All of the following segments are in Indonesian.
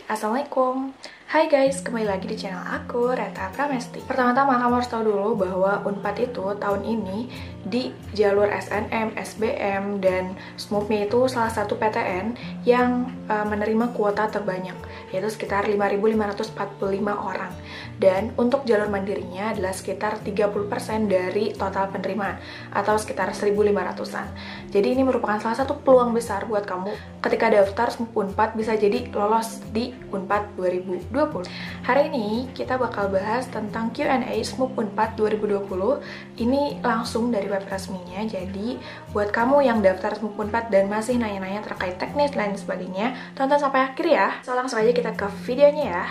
Assalamualaikum. Hai guys, kembali lagi di channel aku, Reta Pramesti. Pertama-tama kamu harus tahu dulu bahwa Unpad itu tahun ini di jalur SNM, SBM, dan SMUP-nya itu salah satu PTN yang menerima kuota terbanyak, yaitu sekitar 5.545 orang. Dan untuk jalur mandirinya adalah sekitar 30% dari total penerimaan, atau sekitar 1.500-an. Jadi ini merupakan salah satu peluang besar buat kamu ketika daftar SMUP Unpad bisa jadi lolos di Unpad 2020. Hari ini kita bakal bahas tentang Q&A SMUP Unpad 2020. Ini langsung dari web resminya. Jadi buat kamu yang daftar SMUP Unpad dan masih nanya-nanya terkait teknis dan sebagainya, tonton sampai akhir ya. So langsung aja kita ke videonya ya.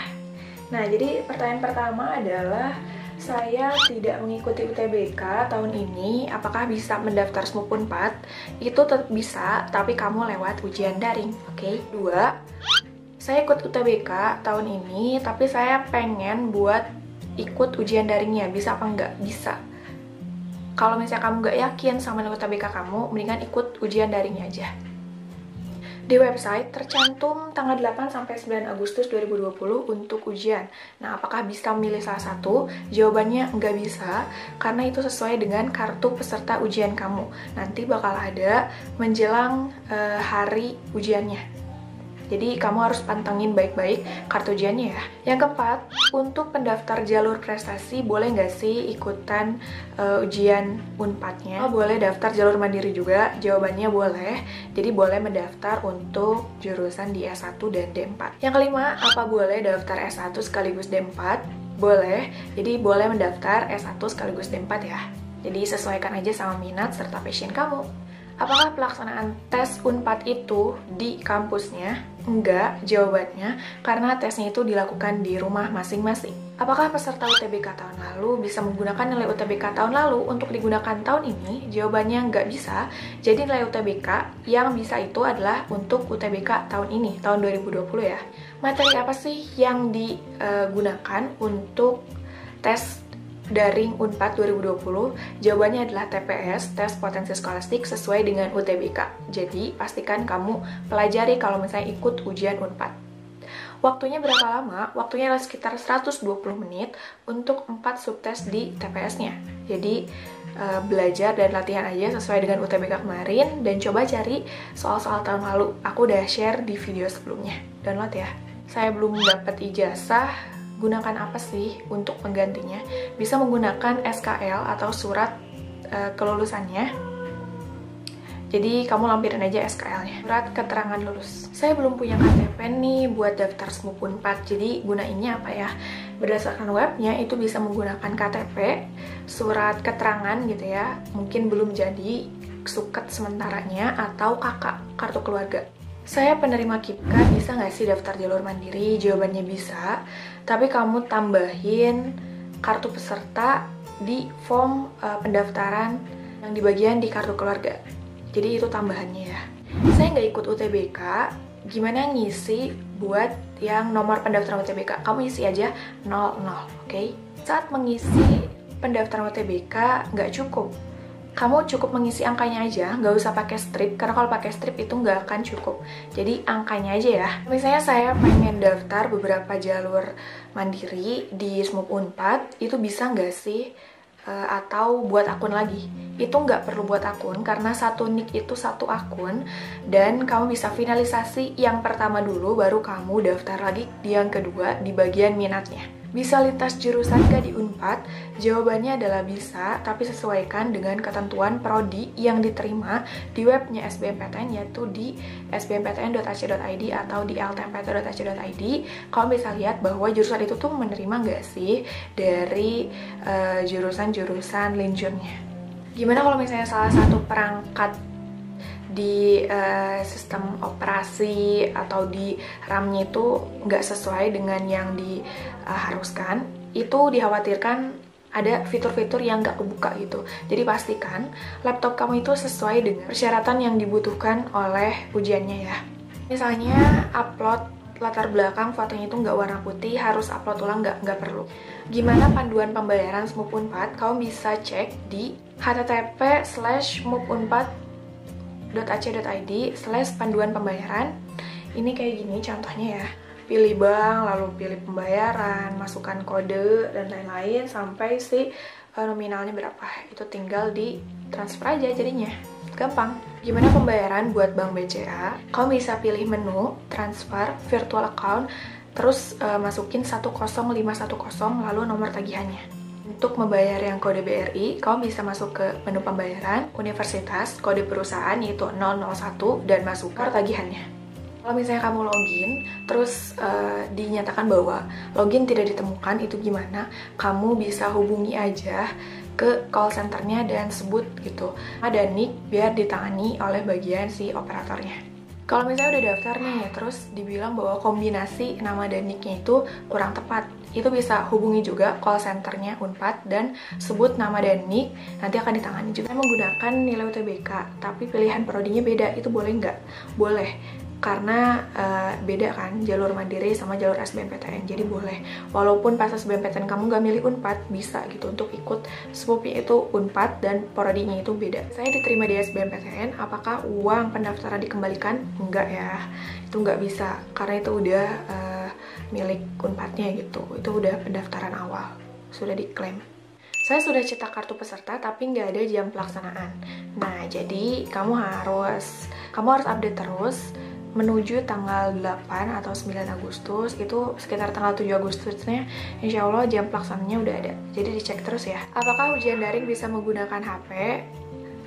Nah, jadi pertanyaan pertama adalah saya tidak mengikuti UTBK tahun ini, apakah bisa mendaftar SMUP Unpad? Itu tetap bisa, tapi kamu lewat ujian daring. Oke. 2. Saya ikut UTBK tahun ini, tapi saya pengen buat ikut ujian daringnya. Bisa apa enggak? Bisa. Kalau misalnya kamu nggak yakin sama UTBK kamu, mendingan ikut ujian daringnya aja. Di website tercantum tanggal 8 sampai 9 Agustus 2020 untuk ujian. Nah, apakah bisa memilih salah satu? Jawabannya nggak bisa, karena itu sesuai dengan kartu peserta ujian kamu. Nanti bakal ada menjelang hari ujiannya. Jadi kamu harus pantengin baik-baik kartu ujiannya ya. Yang keempat, untuk pendaftar jalur prestasi boleh nggak sih ikutan ujian Unpadnya? Oh, boleh daftar jalur mandiri juga? Jawabannya boleh. Jadi boleh mendaftar untuk jurusan di S1 dan D4. Yang kelima, apa boleh daftar S1 sekaligus D4? Boleh. Jadi boleh mendaftar S1 sekaligus D4 ya. Jadi sesuaikan aja sama minat serta passion kamu. Apakah pelaksanaan tes Unpad itu di kampusnya? Enggak, jawabannya karena tesnya itu dilakukan di rumah masing-masing. Apakah peserta UTBK tahun lalu bisa menggunakan nilai UTBK tahun lalu untuk digunakan tahun ini? Jawabannya nggak bisa. Jadi nilai UTBK yang bisa itu adalah untuk UTBK tahun ini, tahun 2020 ya. Materi apa sih yang digunakan untuk tes daring Unpad 2020? Jawabannya adalah TPS, tes potensi skolastik sesuai dengan UTBK. Jadi pastikan kamu pelajari kalau misalnya ikut ujian Unpad. Waktunya berapa lama? Waktunya adalah sekitar 120 menit untuk 4 subtes di TPS-nya. Jadi belajar dan latihan aja sesuai dengan UTBK kemarin, dan coba cari soal-soal tahun lalu. Aku udah share di video sebelumnya. Download ya. Saya belum dapat ijazah. Gunakan apa sih untuk penggantinya? Bisa menggunakan SKL atau surat kelulusannya. Jadi kamu lampirin aja SKL-nya. Surat keterangan lulus. Saya belum punya KTP nih buat daftar SMUP Unpad. Jadi gunainnya apa ya? Berdasarkan webnya itu bisa menggunakan KTP, surat keterangan gitu ya. Mungkin belum jadi suket sementaranya, atau KK, kartu keluarga. Saya penerima KIPKA, bisa nggak sih daftar jalur mandiri? Jawabannya bisa, tapi kamu tambahin kartu peserta di form pendaftaran yang di bagian di kartu keluarga. Jadi itu tambahannya ya. Saya nggak ikut UTBK, gimana ngisi buat yang nomor pendaftaran UTBK? Kamu isi aja 00, oke? Saat mengisi pendaftaran UTBK nggak cukup. Kamu cukup mengisi angkanya aja, nggak usah pakai strip, karena kalau pakai strip itu nggak akan cukup. Jadi angkanya aja ya. Misalnya saya pengen daftar beberapa jalur mandiri di SMUP Unpad, itu bisa nggak sih? Atau buat akun lagi? Itu nggak perlu buat akun, karena satu nick itu satu akun, dan kamu bisa finalisasi yang pertama dulu, baru kamu daftar lagi di yang kedua di bagian minatnya. Bisa lintas jurusan gak di Unpad? Jawabannya adalah bisa, tapi sesuaikan dengan ketentuan prodi yang diterima di webnya SBMPTN, yaitu di sbmptn.ac.id atau di ltmpt.ac.id. Kamu bisa lihat bahwa jurusan itu tuh menerima nggak sih dari jurusan-jurusan linjurnya. Gimana kalau misalnya salah satu perangkat di sistem operasi atau di RAM-nya itu nggak sesuai dengan yang diharuskan? Itu dikhawatirkan ada fitur-fitur yang nggak kebuka gitu. Jadi pastikan laptop kamu itu sesuai dengan persyaratan yang dibutuhkan oleh ujiannya ya. Misalnya upload latar belakang fotonya itu nggak warna putih, harus upload ulang, nggak perlu. Gimana panduan pembayaran SMUP Unpad? Kamu bisa cek di http://smupunpad.ac.id/panduan pembayaran. Ini kayak gini contohnya ya. pilih bank, lalu pilih pembayaran, masukkan kode dan lain-lain sampai si nominalnya berapa. Itu tinggal di transfer aja jadinya. Gampang. Gimana pembayaran buat Bank BCA? Kamu bisa pilih menu, transfer, virtual account, terus masukin 10510 lalu nomor tagihannya. Untuk membayar yang kode BRI, kamu bisa masuk ke menu pembayaran, universitas, kode perusahaan yaitu 001 dan masuk nomor tagihannya. Kalau misalnya kamu login, terus dinyatakan bahwa login tidak ditemukan, itu gimana? Kamu bisa hubungi aja ke call centernya dan sebut gitu. Ada NIK biar ditangani oleh bagian si operatornya. Kalau misalnya udah daftar nih, terus dibilang bahwa kombinasi nama dan NIK-nya itu kurang tepat, itu bisa hubungi juga call centernya Unpad dan sebut nama dan NIK, nanti akan ditangani juga. Menggunakan nilai UTBK, tapi pilihan prodinya beda, itu boleh nggak? Boleh. Karena beda kan jalur mandiri sama jalur SBMPTN, jadi boleh walaupun pas SBMPTN kamu nggak milih Unpad bisa gitu untuk ikut SPUP-nya itu Unpad dan prodinya itu beda. Saya diterima di SBMPTN, apakah uang pendaftaran dikembalikan? Enggak ya, itu nggak bisa karena itu udah milik Unpadnya gitu, itu udah pendaftaran awal, sudah diklaim. Saya sudah cetak kartu peserta tapi nggak ada jam pelaksanaan. Nah jadi kamu harus update terus menuju tanggal 8 atau 9 Agustus, itu sekitar tanggal 7 Agustusnya insya Allah jam pelaksanaannya udah ada, jadi dicek terus ya. Apakah ujian daring bisa menggunakan HP?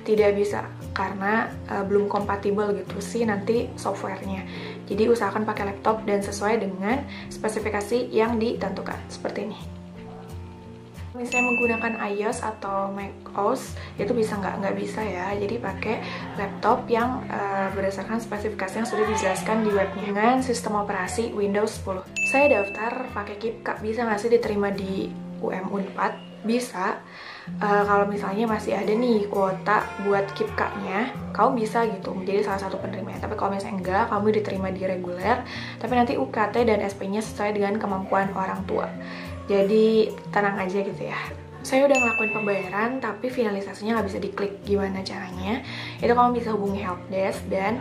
Tidak bisa, karena belum kompatibel gitu sih nanti softwarenya. Jadi usahakan pakai laptop dan sesuai dengan spesifikasi yang ditentukan, seperti ini. Misalnya menggunakan iOS atau macOS itu bisa nggak bisa ya, jadi pakai laptop yang berdasarkan spesifikasi yang sudah dijelaskan di webnya dengan sistem operasi Windows 10. Saya daftar pakai KIPKA, bisa nggak sih diterima di Unpad? Bisa. Kalau misalnya masih ada nih kuota buat KIPKA-nya, kamu bisa gitu menjadi salah satu penerima. Tapi kalau misalnya enggak, kamu diterima di reguler, tapi nanti UKT dan SP-nya sesuai dengan kemampuan orang tua. Jadi tenang aja gitu ya. Saya udah ngelakuin pembayaran tapi finalisasinya nggak bisa diklik. Gimana caranya? Itu kamu bisa hubungi helpdesk dan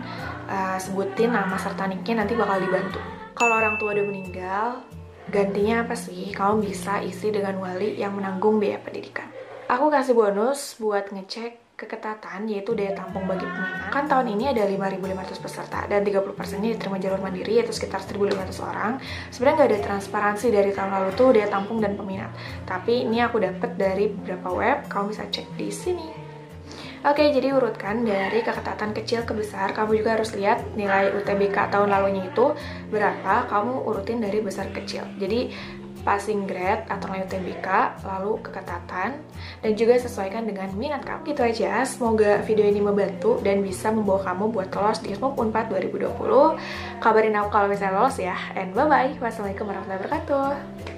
sebutin nama serta nicknya, nanti bakal dibantu. Kalau orang tua udah meninggal, gantinya apa sih? Kamu bisa isi dengan wali yang menanggung biaya pendidikan. Aku kasih bonus buat ngecek keketatan, yaitu daya tampung bagi peminat. Kan tahun ini ada 5.500 peserta dan 30%-nya diterima jalur mandiri, yaitu sekitar 1.500 orang. Sebenarnya nggak ada transparansi dari tahun lalu tuh daya tampung dan peminat. Tapi ini aku dapet dari beberapa web, kamu bisa cek di sini. Oke, jadi urutkan dari keketatan kecil ke besar. Kamu juga harus lihat nilai UTBK tahun lalunya itu berapa, kamu urutin dari besar ke kecil. Jadi passing grade atau nilai UTBK, lalu keketatan, dan juga sesuaikan dengan minat kamu. Gitu aja, semoga video ini membantu dan bisa membawa kamu buat lolos di SMUP Unpad 2020. Kabarin aku kalau misalnya lolos ya, and bye-bye. Wassalamualaikum warahmatullahi wabarakatuh.